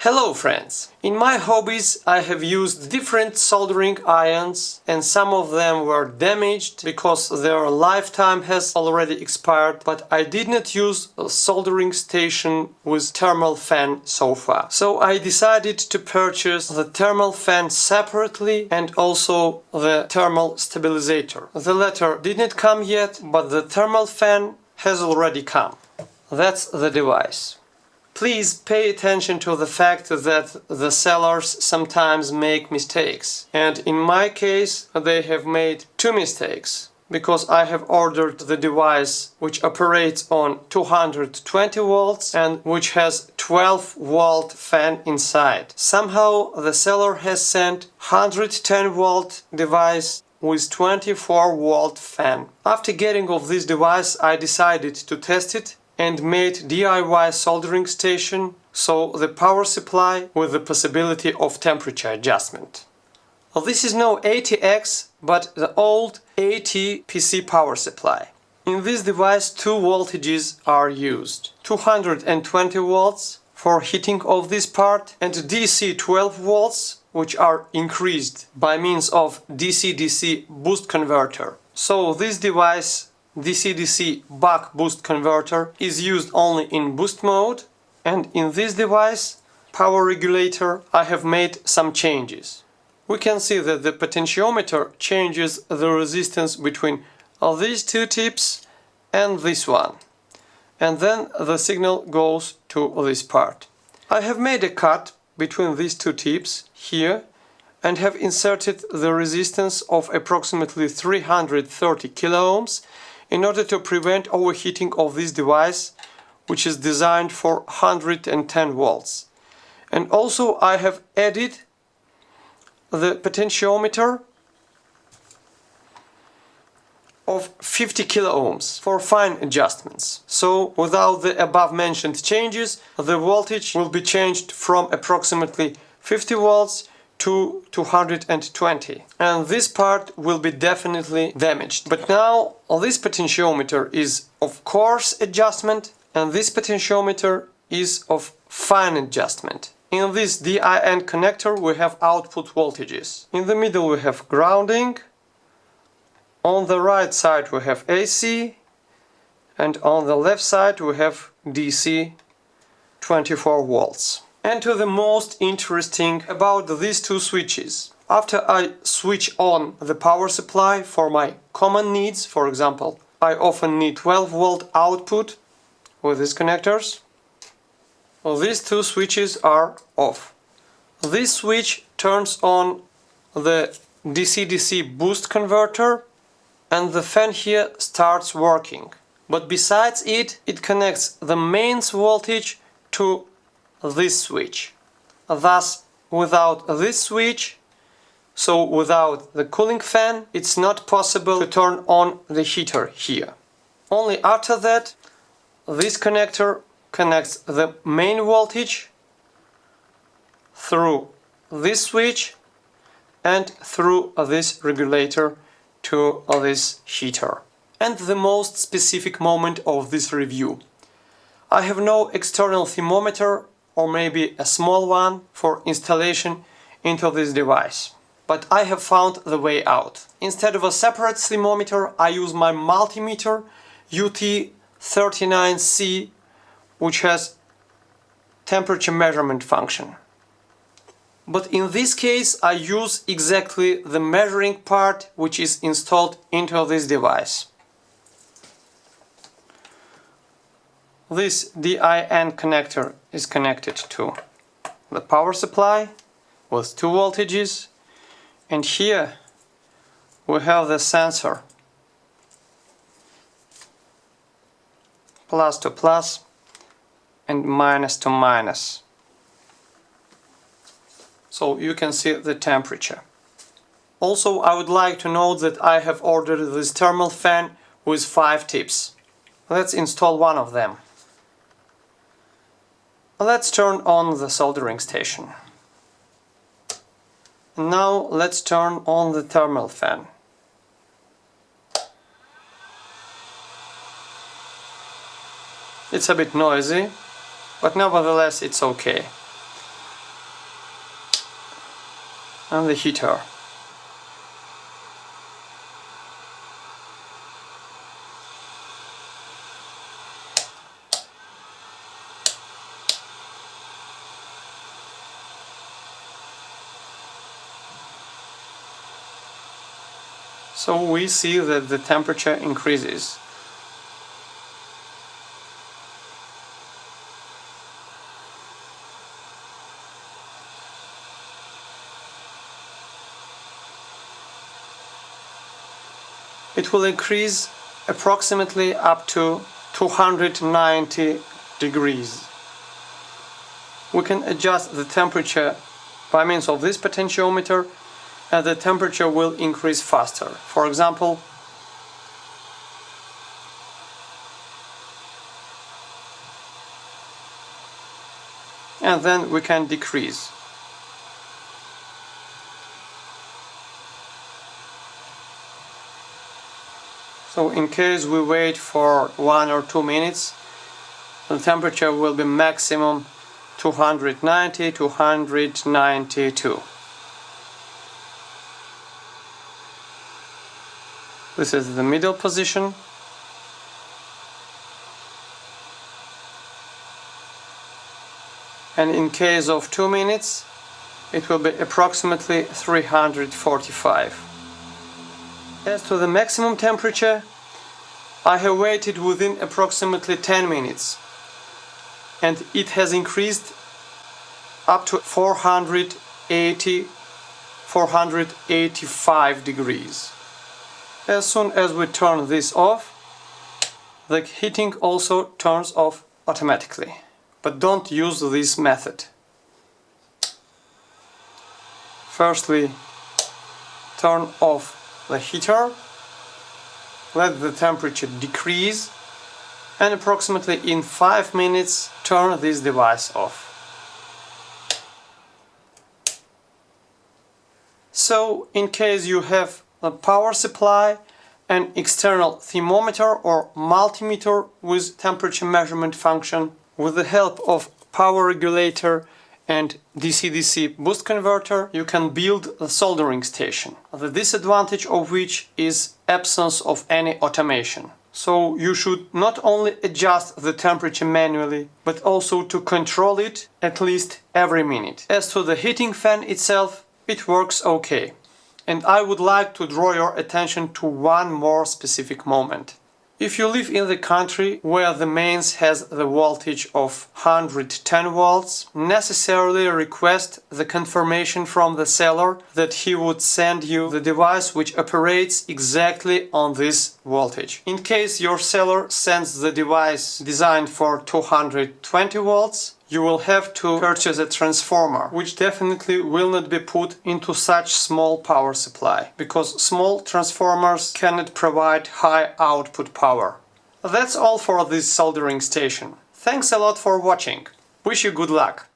Hello friends! In my hobbies I have used different soldering irons and some of them were damaged because their lifetime has already expired, but I did not use a soldering station with thermal fan so far. So I decided to purchase the thermal fan separately and also the thermal stabilizer. The latter did not come yet, but the thermal fan has already come. That's the device. Please pay attention to the fact that the sellers sometimes make mistakes. And in my case, they have made two mistakes. Because I have ordered the device which operates on 220 volts and which has 12 volt fan inside. Somehow the seller has sent 110 volt device with 24 volt fan. After getting of this device, I decided to test it and made DIY soldering station, so the power supply with the possibility of temperature adjustment. Well, this is no ATX, but the old AT PC power supply. In this device two voltages are used. 220 volts for heating of this part and DC 12 volts which are increased by means of DC-DC boost converter. So this device DC-DC buck boost converter is used only in boost mode, and in this device power regulator I have made some changes. We can see that the potentiometer changes the resistance between these two tips and this one, and then the signal goes to this part. I have made a cut between these two tips here and have inserted the resistance of approximately 330 kiloohms in order to prevent overheating of this device, which is designed for 110 volts. And also I have added the potentiometer of 50 kiloohms for fine adjustments. So without the above mentioned changes, the voltage will be changed from approximately 50 volts to 220, and this part will be definitely damaged. But now this potentiometer is of coarse adjustment and this potentiometer is of fine adjustment. In this DIN connector we have output voltages. In the middle we have grounding, on the right side we have AC, and on the left side we have DC 24 volts. And to the most interesting about these two switches. After I switch on the power supply for my common needs, for example, I often need 12 volt output with these connectors. Well, these two switches are off. This switch turns on the DC-DC boost converter and the fan here starts working. But besides it, it connects the mains voltage to this switch. Thus, without this switch, so without the cooling fan, it's not possible to turn on the heater here. Only after that, this connector connects the main voltage through this switch and through this regulator to this heater. And the most specific moment of this review. I have no external thermometer or maybe a small one for installation into this device. But I have found the way out. Instead of a separate thermometer, I use my multimeter UT39C, which has temperature measurement function. But in this case I use exactly the measuring part which is installed into this device. This DIN connector is connected to the power supply with two voltages, and here we have the sensor, plus to plus and minus to minus, so you can see the temperature. Also, I would like to note that I have ordered this thermal fan with 5 tips. Let's install one of them. Let's turn on the soldering station. Now let's turn on the thermal fan. It's a bit noisy, but nevertheless it's okay. and the heater. So we see that the temperature increases. It will increase approximately up to 290 degrees. We can adjust the temperature by means of this potentiometer, and the temperature will increase faster. For example, and then we can decrease. So in case we wait for 1 or 2 minutes, the temperature will be maximum 290, 292. This is the middle position. And in case of 2 minutes, it will be approximately 345. As to the maximum temperature, I have waited within approximately 10 minutes, and it has increased up to 485 degrees. As soon as we turn this off, the heating also turns off automatically. But don't use this method. Firstly, turn off the heater, let the temperature decrease, and approximately in 5 minutes turn this device off. So, in case you have a power supply, an external thermometer or multimeter with temperature measurement function, with the help of power regulator and DC-DC boost converter, you can build a soldering station, the disadvantage of which is absence of any automation. So you should not only adjust the temperature manually, but also to control it at least every minute. As to the heating fan itself, it works okay. And I would like to draw your attention to one more specific moment. If you live in the country where the mains has the voltage of 110 volts, necessarily request the confirmation from the seller that he would send you the device which operates exactly on this voltage. In case your seller sends the device designed for 220 volts, you will have to purchase a transformer, which definitely will not be put into such small power supply, because small transformers cannot provide high output power. That's all for this soldering station. Thanks a lot for watching. Wish you good luck.